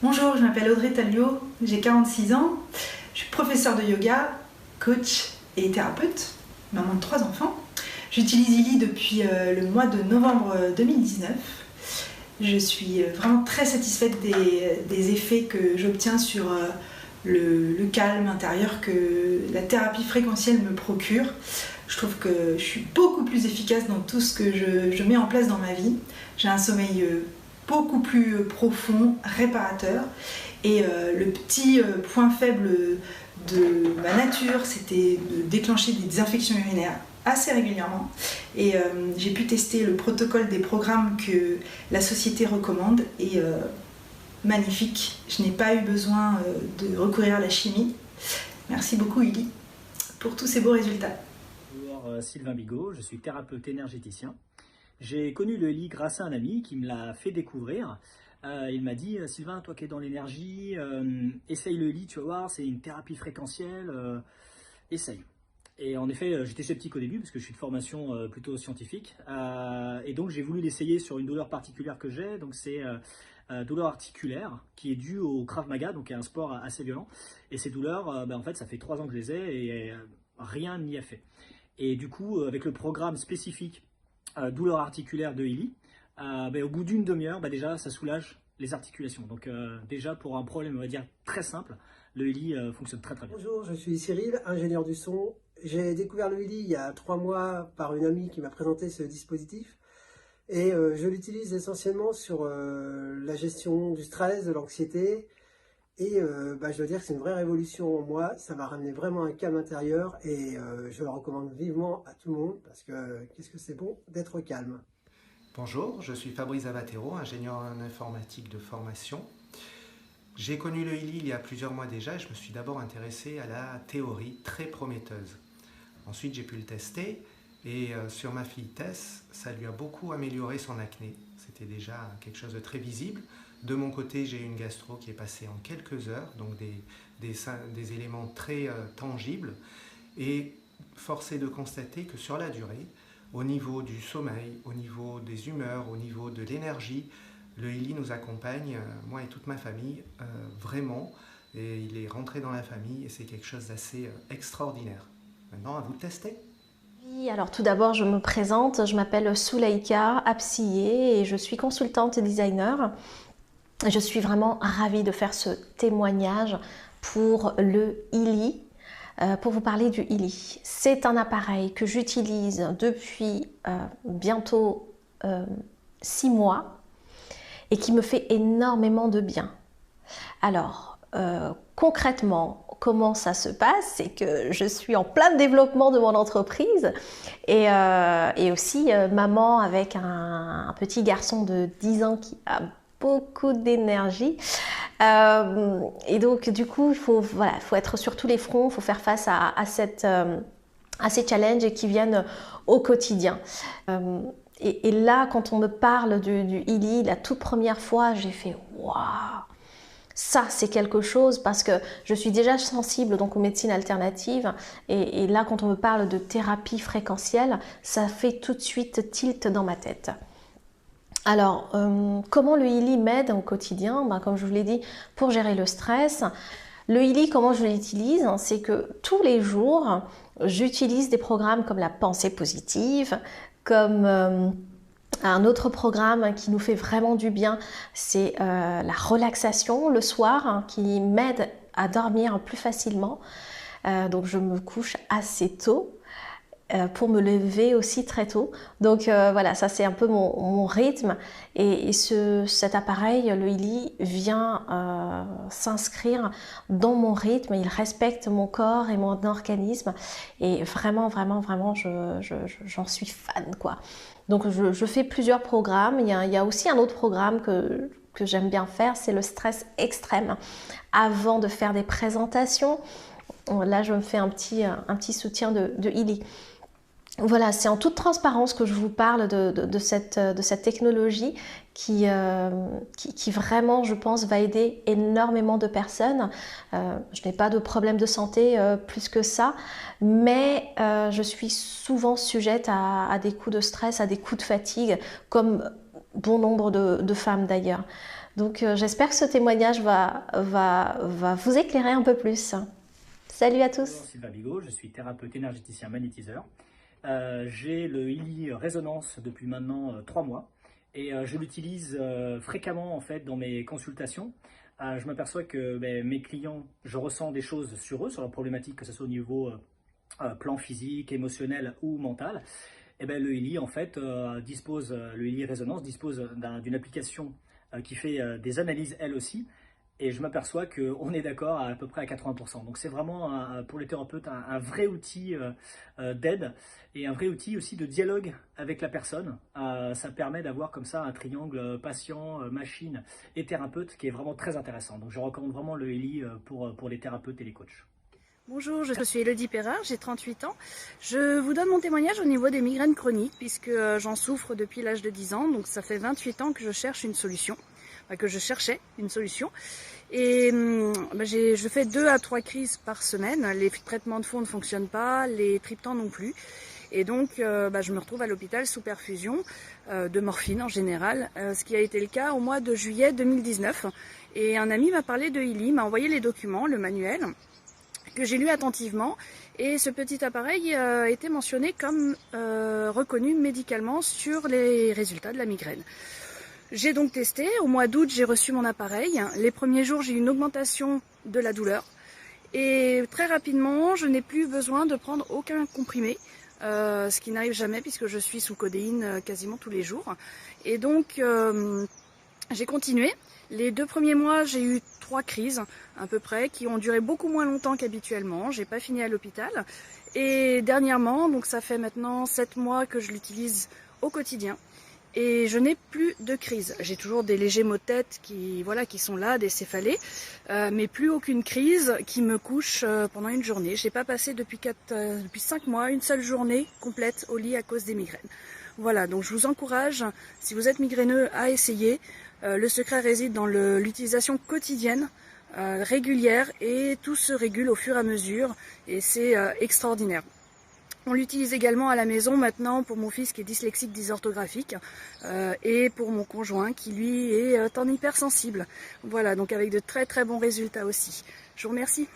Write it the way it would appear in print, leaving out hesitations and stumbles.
Bonjour, je m'appelle Audrey Tallio, j'ai 46 ans, je suis professeure de yoga, coach et thérapeute, maman de 3 enfants. J'utilise ILI depuis le mois de novembre 2019. Je suis vraiment très satisfaite des effets que j'obtiens sur le calme intérieur que la thérapie fréquentielle me procure. Je trouve que je suis beaucoup plus efficace dans tout ce que je mets en place dans ma vie. J'ai un sommeil beaucoup plus profond, réparateur. Et le petit point faible de ma nature, c'était de déclencher des infections urinaires assez régulièrement. Et j'ai pu tester le protocole des programmes que la société recommande. Et magnifique, je n'ai pas eu besoin de recourir à la chimie. Merci beaucoup ILI pour tous ces beaux résultats. Bonjour, Sylvain Bigot, je suis thérapeute énergéticien. J'ai connu le ILI grâce à un ami qui me l'a fait découvrir. Il m'a dit « Sylvain, toi qui es dans l'énergie, essaye le ILI, tu vas voir, c'est une thérapie fréquentielle, essaye ». Et en effet, j'étais sceptique au début parce que je suis de formation plutôt scientifique. Et donc j'ai voulu l'essayer sur une douleur particulière que j'ai. Donc c'est douleur articulaire qui est due au Krav Maga, donc un sport assez violent. Et ces douleurs, en fait, ça fait 3 ans que je les ai et rien n'y a fait. Et du coup, avec le programme spécifique douleur articulaire de ILI, au bout d'une demi-heure, déjà, ça soulage les articulations. Donc déjà, pour un problème, on va dire, très simple, le ILI fonctionne très très bien. Bonjour, je suis Cyril, ingénieur du son. J'ai découvert le ILI il y a 3 mois par une amie qui m'a présenté ce dispositif. Et je l'utilise essentiellement sur la gestion du stress, de l'anxiété. Et je dois dire que c'est une vraie révolution en moi. Ça m'a ramené vraiment un calme intérieur et je le recommande vivement à tout le monde parce que qu'est-ce que c'est bon d'être calme. Bonjour, je suis Fabrice Avatero, ingénieur en informatique de formation. J'ai connu le ILI il y a plusieurs mois déjà et je me suis d'abord intéressé à la théorie très prometteuse. Ensuite, j'ai pu le tester et sur ma fille Tess, ça lui a beaucoup amélioré son acné. C'était déjà quelque chose de très visible. De mon côté, j'ai eu une gastro qui est passée en quelques heures, donc des éléments très tangibles. Et force est de constater que sur la durée, au niveau du sommeil, au niveau des humeurs, au niveau de l'énergie, le ILI nous accompagne, moi et toute ma famille, vraiment. Et il est rentré dans la famille et c'est quelque chose d'assez extraordinaire. Maintenant, à vous de tester. Oui, alors tout d'abord, je me présente. Je m'appelle Soulaïka Absiye et je suis consultante et designer. Je suis vraiment ravie de faire ce témoignage pour le ILI. Pour vous parler du ILI. C'est un appareil que j'utilise depuis bientôt 6 mois et qui me fait énormément de bien. Alors, concrètement, comment ça se passe? C'est que je suis en plein développement de mon entreprise et aussi maman avec un petit garçon de 10 ans qui a beaucoup d'énergie. Et donc du coup il faut être sur tous les fronts, il faut faire face à ces challenges qui viennent au quotidien. Et là quand on me parle du ILI, la toute première fois j'ai fait waouh, ça c'est quelque chose, parce que je suis déjà sensible donc aux médecines alternatives et là quand on me parle de thérapie fréquentielle, ça fait tout de suite tilt dans ma tête. Alors, comment le ILI m'aide au quotidien? Comme je vous l'ai dit, pour gérer le stress. Le ILI, comment je l'utilise? C'est que tous les jours, j'utilise des programmes comme la pensée positive, comme un autre programme qui nous fait vraiment du bien, c'est la relaxation le soir, qui m'aide à dormir plus facilement. Donc, je me couche assez tôt. Pour me lever aussi très tôt. Donc voilà, ça c'est un peu mon rythme et cet appareil, le ILI, vient s'inscrire dans mon rythme, il respecte mon corps et mon organisme et vraiment j'en suis fan quoi. Donc je fais plusieurs programmes, il y a aussi un autre programme que j'aime bien faire, c'est le stress extrême. Avant de faire des présentations, là je me fais un petit soutien de ILI. Voilà, c'est en toute transparence que je vous parle de cette technologie qui vraiment, je pense, va aider énormément de personnes. Je n'ai pas de problème de santé plus que ça, mais je suis souvent sujette à des coups de stress, à des coups de fatigue, comme bon nombre de femmes d'ailleurs. Donc j'espère que ce témoignage va vous éclairer un peu plus. Salut à tous. Bonjour, Sylvain Bigot, je suis thérapeute énergéticien magnétiseur. J'ai le Healy Résonance depuis maintenant 3 mois et je l'utilise fréquemment en fait dans mes consultations. Je m'aperçois que mes clients, je ressens des choses sur eux, sur leurs problématiques, que ce soit au niveau plan physique, émotionnel ou mental. Et le Healy en fait le Healy Résonance dispose d'une application qui fait des analyses elle aussi. Et je m'aperçois qu'on est d'accord à peu près à 80%. Donc c'est vraiment pour les thérapeutes un vrai outil d'aide et un vrai outil aussi de dialogue avec la personne. Ça permet d'avoir comme ça un triangle patient, machine et thérapeute qui est vraiment très intéressant. Donc je recommande vraiment le Healy pour les thérapeutes et les coachs. Bonjour, je suis Elodie Perrard, j'ai 38 ans. Je vous donne mon témoignage au niveau des migraines chroniques puisque j'en souffre depuis l'âge de 10 ans. Donc ça fait 28 ans que je cherche une solution. Que je cherchais une solution et je fais 2 à 3 crises par semaine. Les traitements de fond ne fonctionnent pas, les triptans non plus et donc je me retrouve à l'hôpital sous perfusion de morphine en général, ce qui a été le cas au mois de juillet 2019 et un ami m'a parlé de Healy, m'a envoyé les documents, le manuel que j'ai lu attentivement et ce petit appareil a été mentionné comme reconnu médicalement sur les résultats de la migraine. J'ai donc testé, au mois d'août j'ai reçu mon appareil, les premiers jours j'ai eu une augmentation de la douleur et très rapidement je n'ai plus besoin de prendre aucun comprimé, ce qui n'arrive jamais puisque je suis sous codéine quasiment tous les jours et donc j'ai continué. Les 2 premiers mois j'ai eu 3 crises à peu près qui ont duré beaucoup moins longtemps qu'habituellement, j'ai pas fini à l'hôpital et dernièrement, donc ça fait maintenant 7 mois que je l'utilise au quotidien. Et je n'ai plus de crise. J'ai toujours des légers maux de tête qui sont là, des céphalées, mais plus aucune crise qui me couche pendant une journée. Je n'ai pas passé depuis 5 mois une seule journée complète au lit à cause des migraines. Voilà, donc je vous encourage, si vous êtes migraineux, à essayer. Le secret réside dans l'utilisation quotidienne, régulière, et tout se régule au fur et à mesure, et c'est extraordinaire. On l'utilise également à la maison maintenant pour mon fils qui est dyslexique dysorthographique et pour mon conjoint qui lui est en hypersensible. Voilà, donc avec de très très bons résultats aussi. Je vous remercie.